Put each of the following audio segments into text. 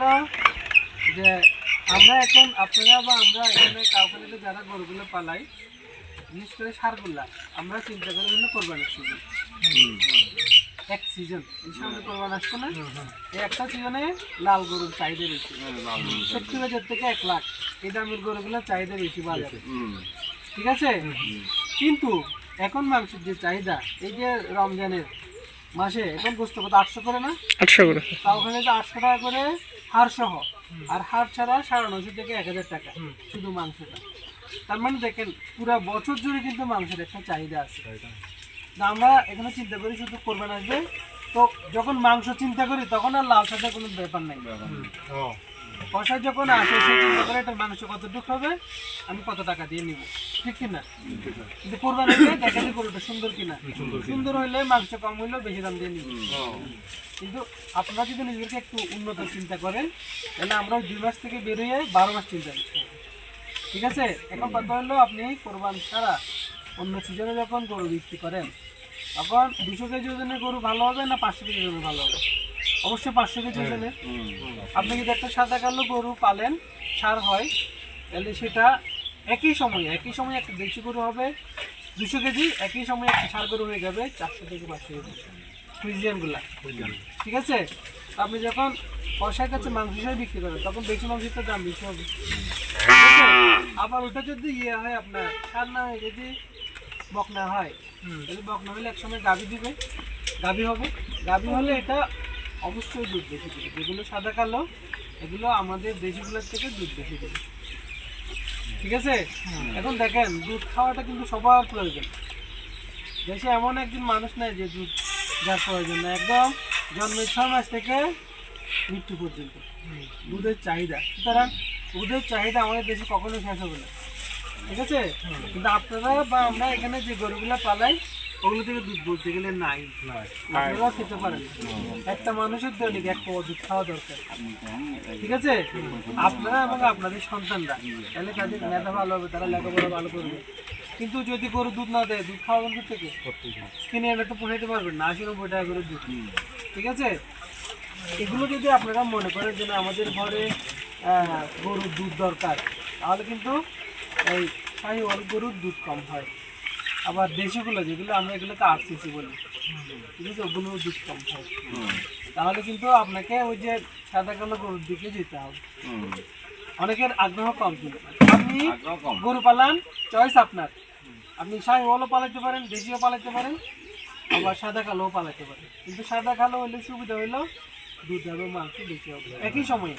হলো যে আমরা এখন আপনারা বা আমরা এখানে কাউখালীতে যারা গরুগুলো পালাই, বিশেষ করে সারগুলা আমরা চিন্তা করি হলো কোরবানির সিজন। এক সিজন এই সামনে কোরবান আসছে না, এই একটা সিজনে লাল গরুর চাহিদা বেশি, 70,000 থেকে 1 লাখ এই দামের গরুগুলোর চাহিদা বেশি বাজারে, ঠিক আছে। কিন্তু এখন মাংসের যে চাহিদা, এই যে রমজানের মাসে এখন গোস্ত কত 800 করে না, 800 করে, তা ওখানে যে 800 টাকা করে হাড় সহ, আর হাড় ছাড়া 950 থেকে 1000 টাকা শুধু মাংসটা। তার মানে দেখেন পুরো বছর জুড়ে কিন্তু মাংসের একটা চাহিদা আছে। আমরা এখানে চিন্তা করি শুধু কোরবান আসবে, তো যখন মাংস চিন্তা করি তখন আর লাল সাথে কোনো ব্যাপার নাই। পয়সা যখন আসে সে চিন্তা করে এটার মাংস কতটুকু হবে, আমি কত টাকা দিয়ে নিব, ঠিক কিনা। কিন্তু কোরবান হলে দেখা যায় গরুটা সুন্দর কিনা, সুন্দর হইলে মাংস কম হইলেও বেশি দাম দিয়ে নিব। কিন্তু আপনারা যদি নিজেদেরকে একটু উন্নত চিন্তা করেন, তাহলে আমরা 2 মাস থেকে বেরিয়ে 12 মাস চিন্তা করতে হবে, ঠিক আছে। এখন কথা হলো আপনি কোরবান ছাড়া অন্য সিজনে যখন গরু বিক্রি করেন, তখন 200 কেজি ওজনের গরু ভালো হবে না 500 কেজি ওজনের ভালো হবে? অবশ্যই 500 কেজি ওজনের। আপনি যদি একটা সাদা কালো গরু পালেন, সার হয়, তাহলে সেটা একই সময়ে একটা দেশি গরু হবে 200 কেজি, একই সময়ে একটা সার গরু হয়ে যাবে 400 থেকে 500 কেজি ফ্রিজিয়ানগুলা, ঠিক আছে। আপনি যখন পয়সার কাছে মাংস হিসেবে বিক্রি করেন, তখন বেশি মাংসের তো দাম বেশি হবে, ঠিক আছে। আবার ওটা যদি হয় আপনার সার না হয়ে যদি বকনা হয়, তাহলে বকনা হলে একসময় গাভী দিবে, গাভী হবে, গাভী হলে এটা অবশ্যই দুধ বেশি দেবে। যেগুলো সাদা কালো এগুলো আমাদের দেশিগুলোর থেকে দুধ বেশি দেবে, ঠিক আছে। এখন দেখেন দুধ খাওয়াটা কিন্তু সবার প্রয়োজন। দেশে এমন একজন মানুষ নাই যে দুধ যার প্রয়োজন না, একদম জন্মের 6 মাস থেকে মৃত্যু পর্যন্ত দুধের চাহিদা। সুতরাং দুধের চাহিদা আমাদের দেশে কখনোই শেষ হবে না, ঠিক আছে। কিন্তু আপনারা বা আমরা এখানে যে গরুগুলা পালাই, ওগুলো থেকে দুধ বলতে গেলে নাই, আপনারাও খেতে পারেন। একটা মানুষের দৈনিক 1 পোয়া দুধ খাওয়া দরকার, ঠিক আছে। আপনারা এবং আপনাদের সন্তানরা, তাহলে তাদের মেধা ভালো হবে, তারা লেখাপড়া ভালো করবে। কিন্তু যদি গরু দুধ না দেয়, দুধ খাওয়াবেন কোথা থেকে? কিনে এনে তো পোষাইতে পারবেন না, 80-90 টাকা করে দুধ, ঠিক আছে। এগুলো যদি আপনারা মনে করেন যে না আমাদের ঘরে গরুর দুধ দরকার, তাহলে কিন্তু এই শাহিওয়াল গরুর দুধ কম হয়। আবার দেশিগুলো যেগুলো আমরা এগুলোকে আরসিসি বলি, ঠিক আছে, ওগুলোর দুধ কম হয়। তাহলে কিন্তু আপনাকে ওই যে সাদা কালো গরুর দিকে যেতে হবে। অনেকের আগ্রহ কম, কিন্তু আপনি গরু পালান, চয়েস আপনার। আপনি শাহিওয়ালও পালাতে পারেন, দেশিও পালাতে পারেন, আবার সাদা কালোও পালাতে পারেন। কিন্তু সাদা কালো হলে সুবিধা হইলো দুধ হবে, মাংস বেশি হবে একই সময়ে,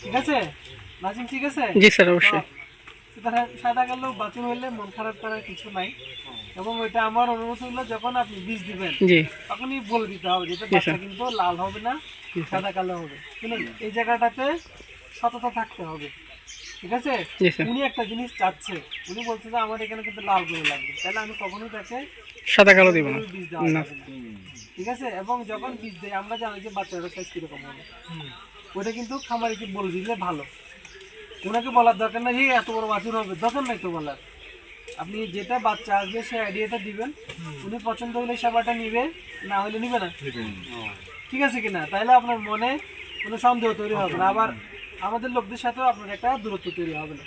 ঠিক আছে নাজিম, ঠিক আছে। জি স্যার, অবশ্যই। সাদা কালো বাছুর হইলে মন খারাপ করার কিছু নাই। এবং ওইটা আমার অনুরোধ হলো, যখন আপনি বীজ দিবেন তখনই বলে দিতে হবে যেটা বাচ্চা কিন্তু লাল হবে না, সাদা কালো হবে। শুনুন, এই জায়গাটাতে সততা থাকতে হবে, ঠিক আছে। উনি একটা জিনিস চাচ্ছে, উনি বলছে যে আমার এখানে কিন্তু লাল গরু লাগবে, তাহলে আমি কখনোই তাকে সাদা কালো দিব না, বীজ দেওয়া যাবে না, ঠিক আছে। এবং যখন বীজ দেয় আমরা জানি যে বাচ্চাটার সাইজ কিরকম হবে, ওইটা কিন্তু খামারিকে বলে দিলে ভালো। ওনাকে বলার দরকার নাই যে এত বড় বাছুর হবে, দরকার নাই তো বলার। আপনি যেটা বাচ্চা আসবে সে আইডিয়াটা দিবেন, উনি পছন্দ হলে সেবাটা নিবে, না হলে নিবে না, ঠিক আছে কিনা। তাহলে আপনার মনে কোনো সন্দেহ তৈরি হবে না, আবার আমাদের লোকদের সাথেও আপনার একটা দূরত্ব তৈরি হবে না।